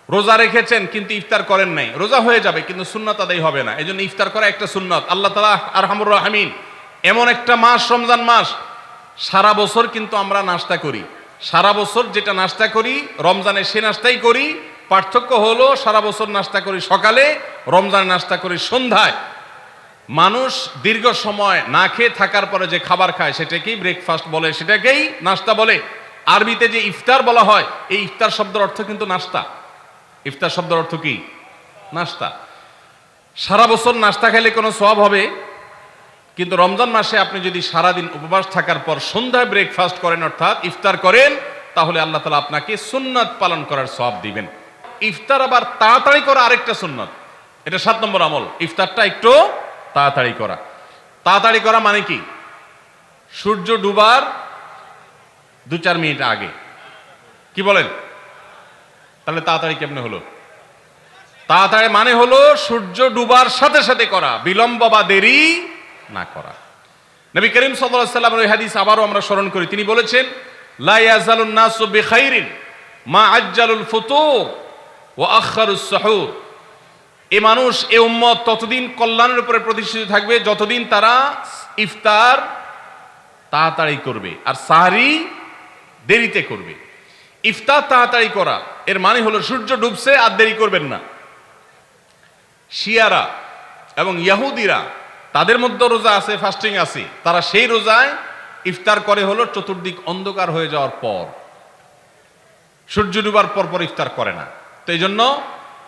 রোজা রেখেছেন কিন্তু ইফতার করেন নাই, রোজা হয়ে যাবে কিন্তু সুন্নাত আদায় হবে না, এই জন্য ইফতার করা একটা সুন্নাত। আল্লাহ তাআলা আরহামুর রাহিমিন, এমন একটা মাস রমজান মাস, সারা বছর কিন্তু আমরা নাস্তা করি, সারা বছর যেটা নাস্তা করি রমজানে সে নাস্তাই করি, পার্থক্য হলো সারা বছর নাস্তা করি সকালে, রমজানে নাস্তা করি সন্ধ্যায়। মানুষ দীর্ঘ সময় না খেয়ে থাকার পরে যে খাবার খায় সেটাকেই ব্রেকফাস্ট বলে, সেটাকেই নাস্তা বলে। আরবিতে যে ইফতার বলা হয়, এই ইফতার শব্দের অর্থ কিন্তু নাস্তা। ইফতার শব্দের অর্থ কি? নাস্তা। সারা বছর নাস্তা খেলে কোনো সওয়াব হবে, কিন্তু রমজান মাসে আপনি যদি সারাদিন উপবাস থাকার পর সন্ধ্যায় ব্রেকফাস্ট করেন অর্থাৎ ইফতার করেন, তাহলে আল্লাহ তাআলা আপনাকে সুন্নাত পালন করার সওয়াব দিবেন। ইফতার আবার তাড়াতাড়ি করা আরেকটা সুন্নাত, এটা 7 নম্বর আমল। ইফতারটা একটু তাড়াতাড়ি করা। তাড়াতাড়ি করা মানে কি? সূর্য ডুবার 2-4 মিনিট আগে। কি বলেন? তাহলে তাড়াতাড়ি কেমনে হলো? তাড়াতাড়ি মানে হলো সূর্য ডুবার সাথে সাথে করা, বিলম্ব বা দেরি না করা। নবী করিম সাল্লাল্লাহু আলাইহি ওয়াসাল্লামের ওই হাদিস আবারও আমরা স্মরণ করি, তিনি বলেছেন, লা ইয়াজালুন নাসু বিখাইরিন মা আজ্জালুল ফুতুর ওয়া আখারুস সুহুর। এই মানুষ, এই উম্মত ততদিন কল্যাণের উপরে প্রতিষ্ঠিত থাকবে যতদিন তারা ইফতার তাড়াতাড়ি করবে আর সাহরি দেরিতে করবে। ইফতার তাড়াতাড়ি করা এর মানে হলো সূর্য ডুবছে আর দেরি করবেন না। শিয়ারা এবং ইহুদিরা, তাদের মধ্যে রোজা আছে, ফাস্টিং আছে, তারা সেই রোজায় ইফতার করে হলো চতুর্দিক অন্ধকার হয়ে যাওয়ার পর, সূর্য ডুবার পর পর ইফতার করে না। তো এই জন্য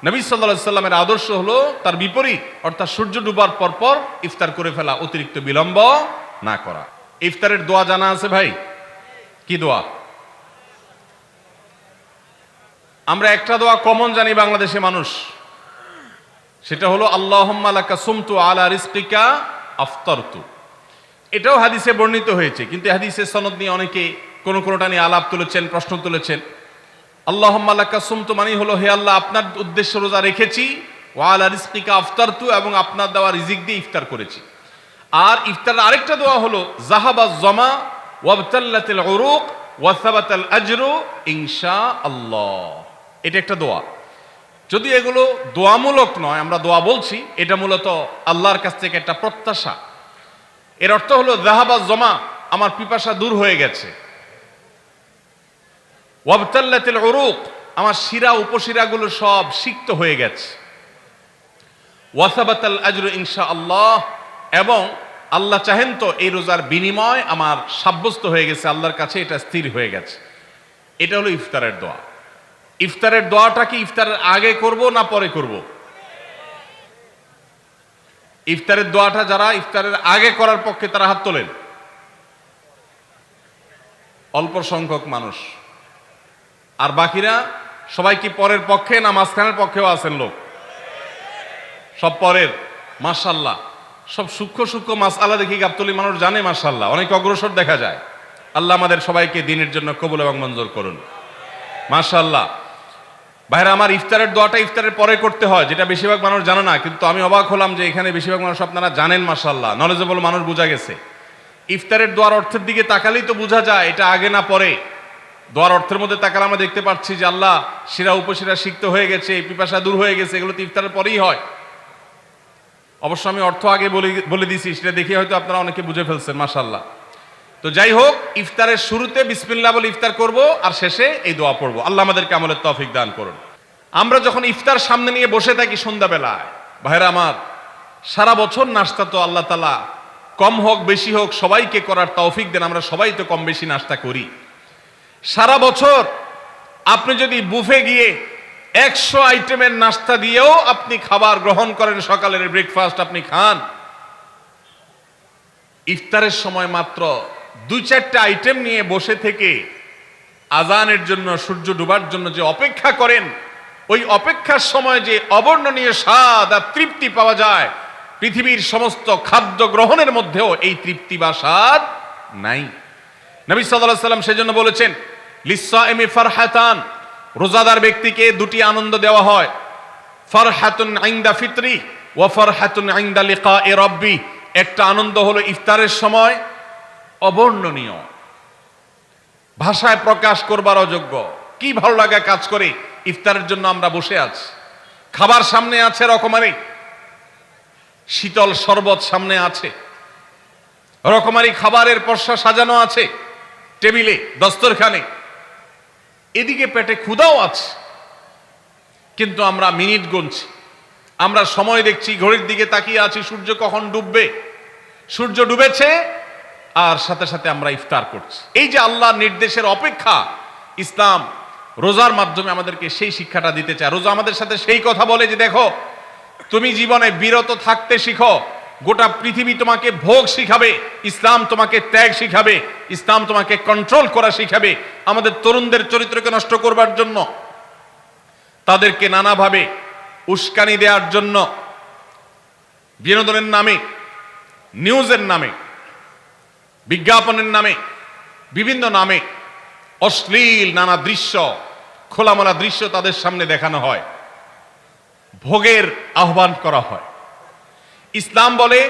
নবী সাল্লাল্লাহু আলাইহি সাল্লামের আদর্শ হলো তার বিপরীত, অর্থাৎ সূর্য ডুবার পর পর ইফতার করে ফেলা, অতিরিক্ত বিলম্ব না করা। ইফতারের দোয়া জানা আছে ভাই? কি দোয়া? আমরা একটা দোয়া কমন জানি বাংলাদেশে মানুষ, সেটা হলো আল্লাহুম্মা লাকা সুমতু আলা রিজকিকা আফতারতু। এটাও হাদিসে বর্ণিত হয়েছে, কিন্তু হাদিসের সনদ নিয়ে অনেকে কোনটা নিয়ে আলাপ তুলেছেন, প্রশ্ন তুলেছেন। আল্লাহুম্মা লাকা সুমতু মানে হলো, হে আল্লাহ, আপনার উদ্দেশ্যে রোজা রেখেছি, ওয়া আলা রিজকিকা আফতারতু, এবং আপনার দেওয়া রিজিক দিয়ে ইফতার করেছি। আর ইফতারের আরেকটা দোয়া হলো যাহাবাজ জামা ওয়াবতাল্লাতিল উরুক ওয়া সাবাতাল আজরু ইনশাআল্লাহ। এটা একটা দোয়া। যদি এগুলো দোয়ামূলক নয়, আমরা দোয়া বলছি, এটা মূলত আল্লাহর কাছ থেকে একটা প্রত্যাশা। এর অর্থ হলো যাহাবাজ জামা, আমার পিপাসা দূর হয়ে গেছে, ওয়াবতাল্লাতিল উরুক, আমার শিরা উপশিরাগুলো সব সিক্ত হয়ে গেছে, ওয়া সাবাতাল আজরু ইনশাআল্লাহ, এবং আল্লাহ চাহেন তো এই রোজার বিনিময় আমার সাব্যস্ত হয়ে গেছে আল্লাহর কাছে, এটা স্থির হয়ে গেছে। এটা হলো ইফতারের দোয়া। ইফতারের দোয়াটা কি ইফতারের আগে করব না পরে করব? ইফতারের দোয়াটা যারা ইফতারের আগে করার পক্ষে তারা হাত তোলেন। অল্প সংখ্যক মানুষ, আর বাকিরা সবাই কি পরের পক্ষে না মাঝখানের পক্ষেও আছেন লোক? সব পরের। মাশাআল্লাহ, সব সূক্ষ্ম সূক্ষ্ম মাসআলা দেখি গাবতলী মানুষ জানে, মাশাআল্লাহ, অনেক অগ্রসর দেখা যায়। আল্লাহ আমাদের সবাইকে দ্বীনের জন্য কবুল এবং মঞ্জুর করুন, মাশাআল্লাহ। ভাইরা আমার, ইফতারের দোয়াটা ইফতারের পরে করতে হয়, যেটা বেশিরভাগ মানুষ জানে না, কিন্তু আমি অবাক হলাম যে এখানে বেশিরভাগ মানুষ আপনারা জানেন, মাশাআল্লাহ, নলেজেবল মানুষ, বোঝা গেছে। ইফতারের দোয়ার অর্থের দিকে তাকালেই তো বোঝা যায় এটা আগে না পরে। দোয়ার অর্থের মধ্যে তাকালে আমরা দেখতে পাচ্ছি যে আল্লাহ শিরা উপশিরা সিক্ত হয়ে গেছে, পিপাসা দূর হয়ে গেছে, এগুলো তো ইফতারের পরেই হয়। অবশ্য আমি অর্থ আগে বলে দিছি, সেটা দেখে হয়তো আপনারা অনেকে বুঝে ফেলছেন, মাশাআল্লাহ। তো যাই হোক, ইফতারের শুরুতে বিসমিল্লাহ বলে ইফতার করব, আর শেষে এই দোয়া পড়বো। আল্লাহ আমাদেরকে আমলের তৌফিক দান করুন। আমরা যখন ইফতার সামনে নিয়ে বসে থাকি সন্ধ্যাবেলায়, ভাইরা আমার, সারা বছর নাস্তা তো আল্লাহ তাআলা কম হোক বেশি হোক সবাইকে করার তৌফিক দেন। আমরা সবাই তো কম বেশি নাস্তা করি সারা বছর। আপনি যদি বুফে গিয়ে 100 আইটেমের নাস্তা দিয়েও আপনি খাবার গ্রহণ করেন, সকালের ব্রেকফাস্ট আপনি খান, ইফতারের সময় মাত্র 2-4টা আইটেম নিয়ে বসে থেকে আজানের জন্য, সূর্য ডুবার জন্য যে অপেক্ষা করেন, ওই অপেক্ষার সময় যে অবর্ণনীয় স্বাদ আর তৃপ্তি পাওয়া যায়, পৃথিবীর সমস্ত খাদ্য গ্রহণের মধ্যেও এই তৃপ্তি বা স্বাদ নাই। নবী সাল্লাল্লাহু আলাইহি ওয়াসাল্লাম সেজন্য বলেছেন, লিসসাইমি ফারহাতান, রোজাদার ব্যক্তিকে 2টি আনন্দ দেওয়া হয়, ফারহাতুন ইনদা ফিতরি ওয়া ফারহাতুন ইনদা লিকাই রাব্বি। একটা আনন্দ হলো ইফতারের সময়, অবর্ণনীয়, ভাষায় প্রকাশ করবার অযোগ্য, কি ভালো লাগা কাজ করে ইফতারের জন্য আমরা বসে আছি, খাবার সামনে আছে রকমারি, শীতল শরবত সামনে আছে, রকমারি খাবারের পসরা সাজানো আছে টেবিলে, দস্তরখানে, এদিকে পেটে ক্ষুধাও আছে, কিন্তু আমরা মিনিট গুনছি, আমরা সময় দেখছি, ঘড়ির দিকে তাকিয়ে আছি সূর্য কখন ডুববে। সূর্য ডুবেছে আর সাথে সাথে আমরা ইফতার করছি। এই যে আল্লাহর নির্দেশের অপেক্ষা, ইসলাম রোজার মাধ্যমে আমাদেরকে সেই শিক্ষাটা দিতে চায়। রোজা আমাদের সাথে সেই কথা বলে যে দেখো, তুমি জীবনে বিরত থাকতে শিখো, গোটা পৃথিবী তোমাকে ভোগ শিখাবে, ইসলাম তোমাকে ত্যাগ শিখাবে, ইসলাম তোমাকে কন্ট্রোল করা শিখাবে। আমাদের তরুণদের চরিত্রকে নষ্ট করবার জন্য, তাদেরকে নানাভাবে উস্কানি দেওয়ার জন্য, বিনোদনের নামে, নিউজের নামে, বিজ্ঞাপনের নামে, বিভিন্ন নামে অশ্লীল নানা দৃশ্য, খোলামেলা দৃশ্য তাদের সামনে দেখানো হয়, ভোগের আহ্বান করা হয়। ইসলাম বলে,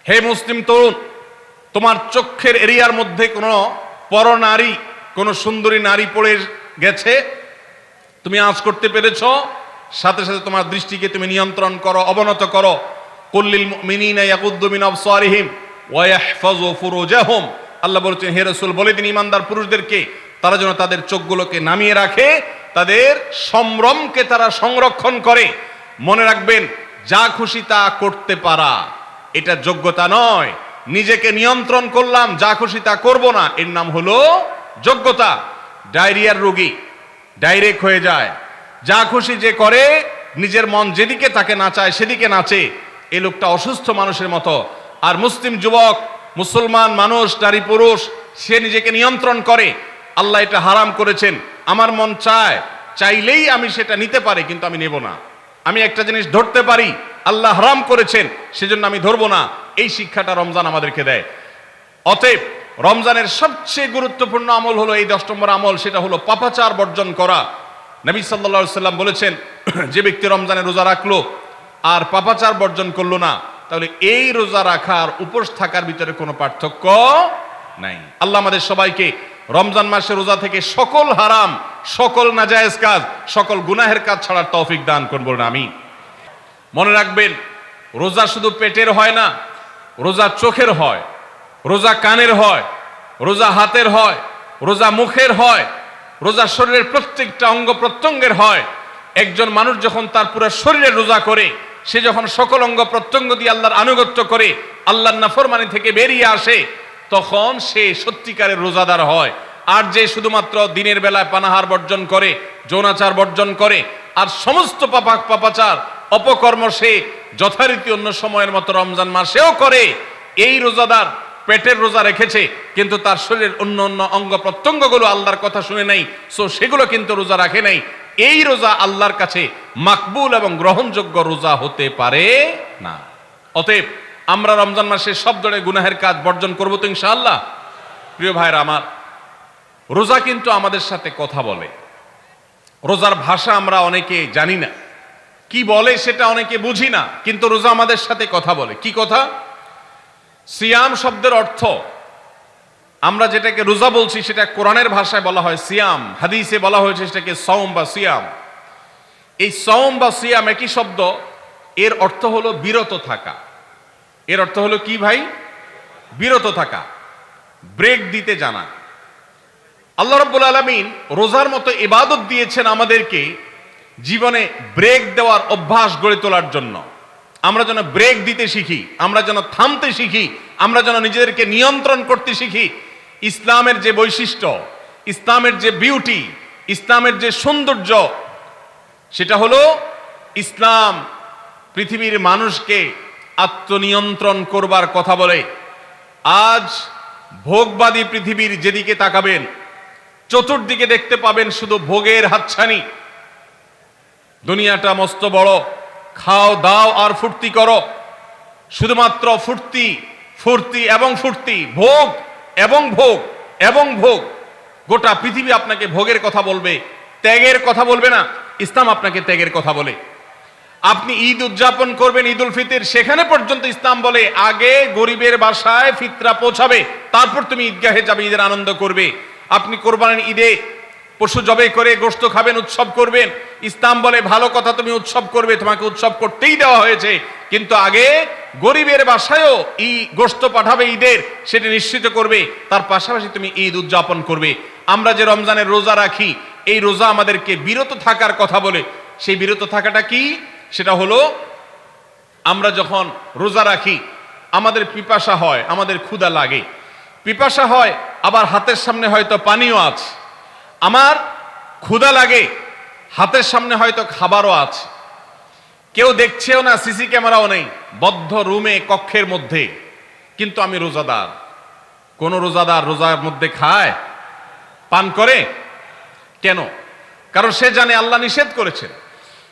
হে মুসলিম তরুণ, তোমার চোখের এরিয়ার মধ্যে কোনো পরনারী, কোনো সুন্দরী নারী পড়ে গেছে, তুমি আঁচ করতে পেরেছ, সাথে সাথে তোমার দৃষ্টিকে তুমি নিয়ন্ত্রণ করো, অবনত করো। কুল্লিল মুমিনিনা ইয়াগুদ্দু মিন আবসারিহিম ওয়া ইয়াহফাযু ফুরুজাহুম। আল্লাহ বলেছেন, হে রাসূল বলে দিন ইমানদার পুরুষদেরকে, তারা যেন তাদের চোখগুলোকে নামিয়ে রাখে, তাদের সম্ভ্রমকে তারা সংরক্ষণ করে। মনে রাখবেন, যা খুশি তা করতে পারা এটা যোগ্যতা নয়। নিজেকে নিয়ন্ত্রণ করলাম, যা খুশি তা করব না, এর নাম হলো যোগ্যতা। ডায়রিয়ার রোগী ডাইরেক্ট হয়ে যায়, যা খুশি যে করে, নিজের মন যেদিকে তাকে নাচায় সেদিকে নাচে, এই লোকটা অসুস্থ মানুষের মতো। আর মুসলিম যুবক, মুসলমান মানুষ, নারী পুরুষ, সে নিজেকে নিয়ন্ত্রণ করে। আল্লাহ এটা হারাম করেছেন, আমার মন চায়, চাইলেই আমি সেটা নিতে পারি, কিন্তু আমি নেব না। আমি একটা জিনিস ধরতে পারি, আল্লাহ হারাম করেছেন, সেজন্য আমি ধরবো না। এই শিক্ষাটা রমজান আমাদেরকে দেয়। অতএব রমজানের সবচেয়ে গুরুত্বপূর্ণ আমল হলো এই 10 নম্বর আমল, সেটা হলো পাপাচার বর্জন করা। নবী সাল্লাল্লাহু আলাইহি সাল্লাম বলেছেন, যে ব্যক্তি রমজানে রোজা রাখলো আর পাপাচার বর্জন করলো না, তাহলে এই রোজা রাখার উপোস থাকার ভিতরে কোনো পার্থক্য নাই। আল্লাহ আমাদের সবাইকে রমজান মাসে রোজা থেকে সকল হারাম, সকল নাজায়েজ কাজ, সকল গুনাহের কাজ ছাড়ার তৌফিক দান করুন, বলুন আমিন। মনে রাখবেন, রোজা শুধু পেটের হয় না, রোজা চোখের হয়, রোজা কানের হয়, রোজা হাতের হয়, রোজা মুখের হয়, রোজা শরীরের প্রত্যেকটা অঙ্গ প্রত্যঙ্গের হয়। একজন মানুষ যখন তার পুরো শরীরের রোজা করে, সে যখন সকল অঙ্গ প্রত্যঙ্গ দিয়ে আল্লাহর আনুগত্য করে, আল্লাহর নাফরমানি থেকে বেরিয়ে আসে, তখন সে সত্যিকারের রোজাদার হয়। আর যে শুধুমাত্র দিনের বেলায় পানাহার বর্জন করে, যৌনাচার বর্জন করে, আর সমস্ত পাপাচার অপকর্ম সে যথারীতি অন্য সময়ের মতো রমজান মাসেও করে, এই রোজাদার পেটের রোজা রেখেছে, কিন্তু তার শরীরের অন্য অন্য অঙ্গ প্রত্যঙ্গগুলো আল্লাহর কথা শুনে নাই, সো সেগুলো কিন্তু রোজা রাখে নাই। এই রোজা আল্লাহর কাছে মাকবুল এবং গ্রহণযোগ্য রোজা হতে পারে না। অতএব আমরা রমজান মাসে সব ধরনের গুনাহের কাজ বর্জন করবো তো ইনশাআল্লাহ। প্রিয় ভাইরা আমার, রোজা কিন্তু আমাদের সাথে কথা বলে। রোজার ভাষা আমরা অনেকে জানি না, কি বলে সেটা অনেকে বুঝি না, কিন্তু রোজা আমাদের সাথে কথা বলে। কি কথা? সিয়াম শব্দের অর্থ, আমরা যেটাকে রোজা বলছি সেটা কোরআনের ভাষায় বলা হয় সিয়াম, হাদিসে বলা হয়েছে সেটাকে সওম বা সিয়াম। এই সওম বা সিয়াম একই শব্দ, এর অর্থ হলো বিরত থাকা। এর অর্থ হলো কি ভাই? বিরত থাকা, ব্রেক দিতে জানা। আল্লাহ রাব্বুল আলামিন রোজার মতো ইবাদত দিয়েছেন আমাদেরকে জীবনে ব্রেক দেওয়ার অভ্যাস গড়ে তোলার জন্য। আমরা যেন ব্রেক দিতে শিখি, আমরা যেন থামতে শিখি, আমরা যেন নিজেদেরকে নিয়ন্ত্রণ করতে শিখি। ইসলামের যে বৈশিষ্ট্য, ইসলামের যে বিউটি, ইসলামের যে সৌন্দর্য, সেটা হলো ইসলাম পৃথিবীর মানুষকে আত্মনিয়ন্ত্রণ করবার কথা বলে। আজ ভোগবাদী পৃথিবীর যেদিকে তাকাবেন, চতুর্দিকে দেখতে পাবেন শুধু ভোগের হাতছানি। দুনিয়াটা মস্ত বড়, খাও দাও আর ফুর্তি করো, শুধুমাত্র ফুর্তি, ফুর্তি এবং ফুর্তি, ভোগ এবং ভোগ এবং ভোগ। গোটা পৃথিবী আপনাকে ভোগের কথা বলবে, ত্যাগের কথা বলবে না। ইসলাম আপনাকে ত্যাগের কথা বলে। আপনি ঈদ উদযাপন করবেন, ঈদ উল ফিতর, সেখানে পর্যন্ত ইসলাম বলে আগে গরিবের বাসায় ফিতরা পৌঁছাবে, তারপর তুমি ঈদগাহে যাবে, ঈদের আনন্দ করবে। আপনি কোরবানির ঈদে পশু জবাই করে গোশত খাবেন, উৎসব করবেন। ইসলাম বলে ভালো কথা, তুমি উৎসব করবে, তোমাকে উৎসব করতেই দেওয়া হয়েছে। কিন্তু আগে গরিবের বাসায়ও গোশত পাঠাবে ঈদের, সেটা নিশ্চিত করবে। তার পাশাপাশি তুমি ঈদ উদযাপন করবে। আমরা যে রমজানের রোজা রাখি, এই রোজা আমাদেরকে বিরত থাকার কথা বলে। সেই বিরত থাকাটা কি? সেটা হলো আমরা যখন রোজা রাখি আমাদের পিপাসা হয়, আমাদের ক্ষুধা লাগে, পিপাসা হয়, আবার হাতের সামনে হয়তো পানিও আছে। আমার ক্ষুধা লাগে, হাতের সামনে হয়তো খাবারও আছে, কেউ দেখছেও না, সিসি ক্যামেরাও নেই, বদ্ধ রুমে কক্ষের মধ্যে, কিন্তু আমি রোজাদার। কোন রোজাদার রোজার মধ্যে খায়, পান করে? কেন? কারণ সে জানে আল্লাহ নিষেধ করেছেন।